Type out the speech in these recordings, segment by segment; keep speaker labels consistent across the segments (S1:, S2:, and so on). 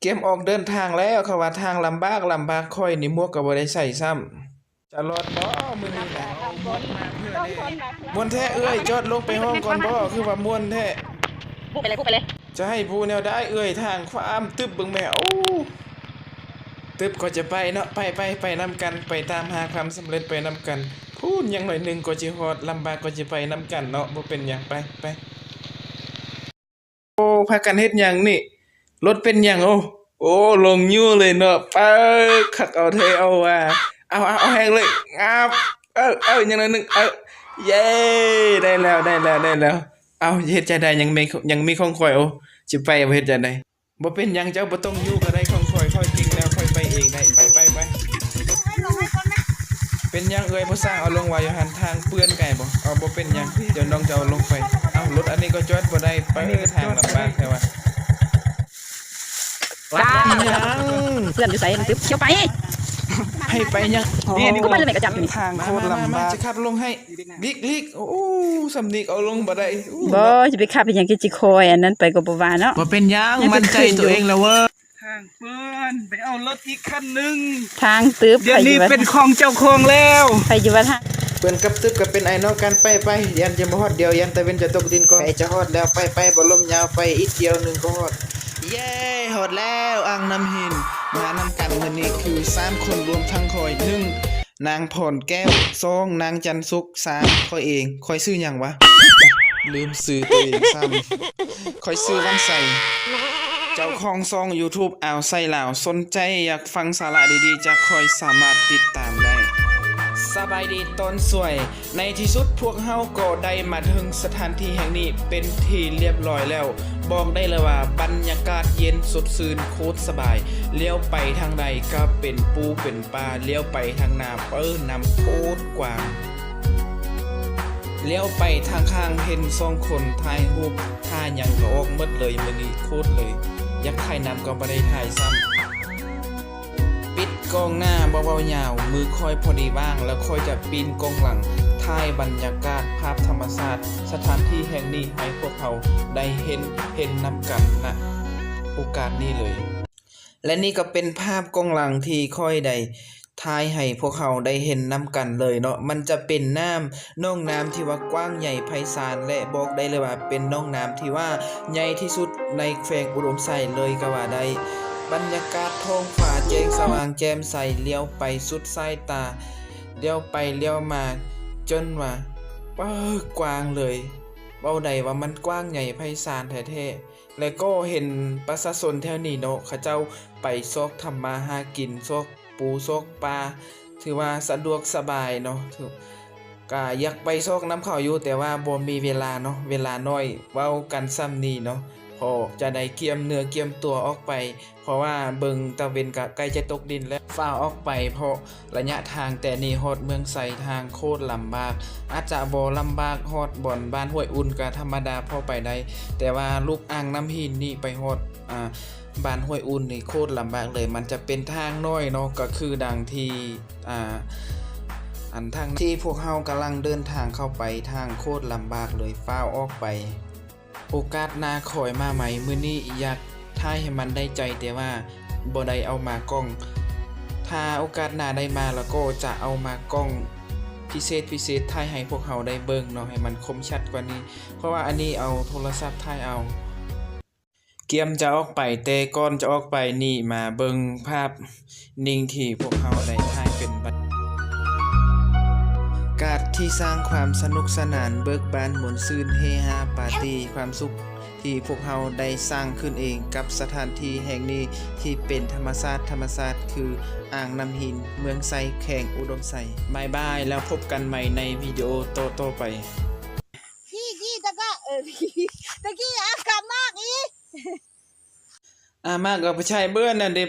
S1: เกมออกเดินทางแล้วเขาว่าทางลำบากค่อยนี่หมวกก็บ่ได้ใส่ซ้ำจะรอดบ่มื้อนี้น่ะเอาหมวกมาเพื่อเด้ม่วนแท้เอ้ยจอดลงไปห้องก่อนบ่คือว่าม่วนแท้
S2: พูดไปเลย
S1: จะให้ผู้แนวได้เอ้ยทางความตึบเบิ่งแม่โอ้ตึบก็จะไปเนาะไปนำกันไปตามหาความสำเร็จไปนำกันพูดยังหน่อยนึงก็สิฮอดลำบากก็สิไปนำกันเนาะบ่เป็นหยังไปโอ้พากันเฮ็ดหยังนี่รถเป็นหยังโอ้ลงยู่เลยเนาะไปคักเอาเทเอาว่ะเอาแฮงเลยงับยังหน่อยนึงเย้ได้แล้วเอาเฮ็ดจังได๋ยังมีของข่อยสิไปเอาเฮ็ดจังได๋บ่เป็นหยังเจ้าบ่ต้องอยู่ก็ได้ของข่อยเก่งแล้วค่อยไปเองได้ไปเป็นหยังเอ่ยบ่สร้างเอาลงไว้อยู่หันทางเปื้อนไก่บ่เอาบ่เป็นหยังเดี๋ยวน้องจะเอาลงไปเอารถอันนี้ก็จอดบ่ได้ไปทางลำบากแท้ว่า
S2: ว้าว
S1: ยัง
S2: เพื่อนอยู่ใส่ตึ๊บเชียวไป
S1: ให้ไปยัง
S2: นี่ก็ไปเลยไหนก็จับอยู่นี่
S1: ทางโคตรลำบากจะขับลงให้ลิกโอ้สำนีเอาลงบ่ได้
S2: บ่จะไปขับไปยังกิจิคอยอันนั้นไปก็บ่ว่าเนาะ
S1: บ่เป็นหยังมั่นใจตัวเองแล้วเว้ยทางเปื้อนไปเอารถอีกคันนึง
S2: ทางตึ๊บ
S1: เดี๋ยวนี้เป็นของเจ้าของแล้ว
S2: ไปอยู่ว่าทาง
S1: เปิ้นกับตึกก็เป็นไอ้น้องกันไปยันจะบ่ฮอดเดียวยันตะเว้นจะตกดินก็ไอ้จะฮอดแล้วไปบ่ลมยาวไปอีกเดียวนึงก็ฮอดเย้ฮอดแล้วอ่างน้ำหินมานำกันมื้อนี้คือ3คนรวมทั้งคอย1นางพรแก้ว2นางจันสุข3ข้อยเองข้อยชื่อหยังวะลืมชื่อตัวเองซ้ำข้อยชื่อวันใสเจ้าของช่อง YouTube อ่าวไซลาวสนใจอยากฟังสาระดีๆจากข้อยสามารถติดตามได้สบายดีตอนสวยในที่สุดพวกเฮาก็ได้มาถึงสถานที่แห่งนี้เป็นที่เรียบร้อยแล้วบอกได้เลยว่าบรรยากาศเย็นสดชื่นโคตรสบายเลี้ยวไปทางใดก็เป็นปูเป็นปลาเลี้ยวไปทางนาน้ำโคตรกว้างเลี้ยวไปทางข้างเห็น2คนถ่ายรูปท่าหยังก็ออกหมดเลยมื้อนี้โคตรเลยอยากถ่ายน้ำก็บ่ได้ถ่ายซ้ำปิดกล้องหน้าเบาๆยาวมือค่อยพอดีว่างแล้วค่อยจะปีนกล้องหลังถ่ายบรรยากาศภาพธรรมชาติสถานที่แห่งนี้ให้พวกเขาได้เห็นนำกันนะโอกาสนี้เลยและนี่ก็เป็นภาพกล้องหลังที่ค่อยได้ถ่ายให้พวกเขาได้เห็นนำกันเลยเนาะมันจะเป็นน้องน้ำที่ว่ากว้างใหญ่ไพศาลและบอกได้เลยว่าเป็นน้องน้ำที่ว่าใหญ่ที่สุดในแขวงอุดมไซเลยก็ว่าได้บรรยากาศท้องฟ้าแจ้งสว่างแจ่มใสเลี้ยวไปสุดสายตาเลี้ยวไปเลี้ยวมาจนว่ากว้างเลยเว้าได้ว่ามันกว้างใหญ่ไพศาลแท้ๆและก็เห็นประชาชนแถวนี้เนาะเขาเจ้าไปซอกทำมาหากินซอกปูซอกปลาถือว่าสะดวกสบายเนาะก็อยากไปซอกน้ำเขาอยู่แต่ว่าบ่มีเวลาเนาะเวลาน้อยเว้ากันซ้ำนี้เนาะพอจะได้เกียมเนื้อเกียมตัวออกไปเพราะว่าเบิงตะเวนก็ใกล้จะตกดินแล้วฟ้าออกไปเพราะระยะทางแต่นี่ฮอดเมืองไสทางโคตรลำบากอาจจะบ่ลำบากฮอดบ่อนบ้านห้วยอุ่นก็ธรรมดาพอไปได้แต่ว่าลูกอ่างน้ำหินนี่ไปฮอดบ้านห้วยอุ่นนี่โคตรลำบากเลยมันจะเป็นทางน้อยเนาะก็คือดังที่อันทางที่พวกเฮากำลังเดินทางเข้าไปทางโคตรลำบากเลยฟ้าออกไปโอกาสหน้าคอยมาใหม่มื้อนี้อยากถ่ายให้มันได้ใจแต่ว่าบ่ได้เอามากล้องถ้าโอกาสหน้าได้มาแล้วก็จะเอามากล้องพิเศษถ่ายให้พวกเราได้เบิ่งเนาะให้มันคมชัดกว่านี้เพราะว่าอันนี้เอาโทรศัพท์ถ่ายเอาเกียมจะออกไปแต่ก่อนจะออกไปนี่มาเบิ่งภาพนิ่งที่พวกเราได้ถ่ายเป็นการที่สร้างความสนุกสนานเบิกบานหมุนซื่นเฮฮาปาร์ตี้ความสุขที่พวกเราได้สร้างขึ้นเองกับสถานที่แห่งนี้ที่เป็นธรรมชาติคืออ่างน้ำหินเมืองไซแขวงอุดมไซบายบายแล้วพบกันใหม่ในวิดีโอต่อไป
S3: พี่ตะกี้อากาศมากอี
S1: มากกับชายเบื้อนน่ะเด็บ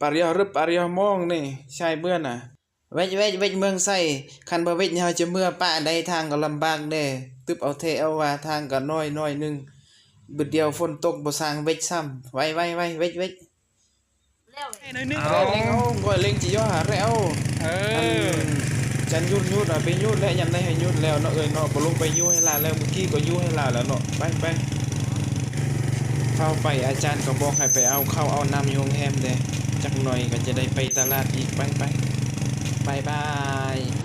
S1: ปารยรึปารยมองนี่ชายเบื้อนน่ะเวทเมืองไส้คันบ่เวทเฮาจะเมื่อป้าใดทางก็ลำบากแน่ตึบเอาเทเอาว่าทางก็น้อยนึงบึดเดียวฝนตกบ่สร้างเวทซ้ำไว้เวทแล้วหน่อยนึงเอาก่อยเล็งจิย่อหาแล้วจันยุดไปยุดแล้วยามได้ให้ยุดแล้วเนาะเนาะบ่ลงไปยุให้ลาแล้วเมื่อกี้ก็ยุให้ลาแล้วเนาะไป เข้าไปอาจารย์ก็บอกให้ไปเอาเข้าวเอาน้ำอยู่โรงแรมเด้จักหน่อยก็จะได้ไปตลาดอีกไปบายบาย